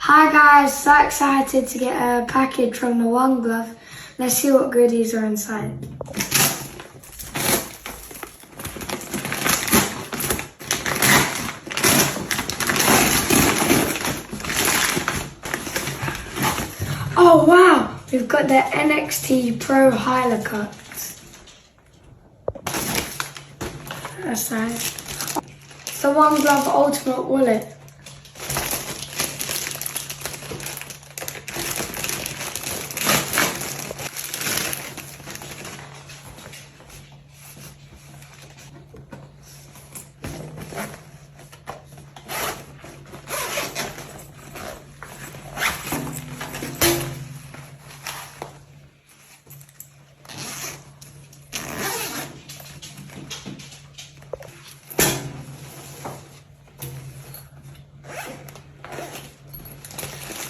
Hi guys, so excited to get a package from the One Glove. Let's see what goodies are inside. Oh wow, we've got the NXT Pro Hyla cuts. That's nice. It's the One Glove Ultimate Wallet.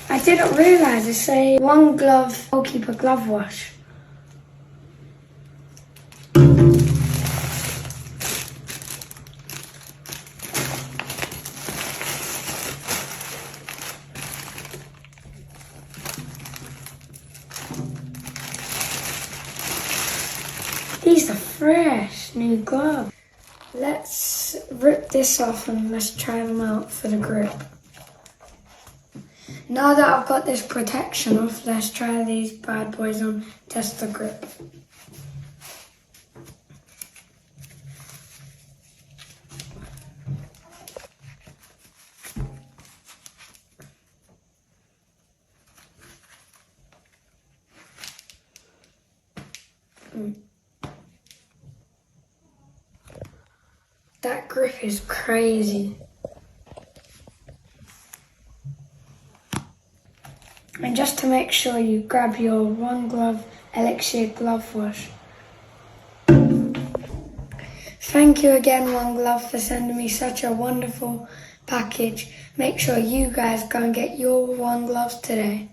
I didn't realise it's a One Glove goalkeeper glove wash. These are fresh, new gloves. Let's rip this off and let's try them out for the grip. Now that I've got this protection off, let's try these bad boys on, test the grip. That grip is crazy. And just to make sure you grab your One Glove Elixir glove wash. Thank you again, One Glove, for sending me such a wonderful package. Make sure you guys go and get your One Gloves today.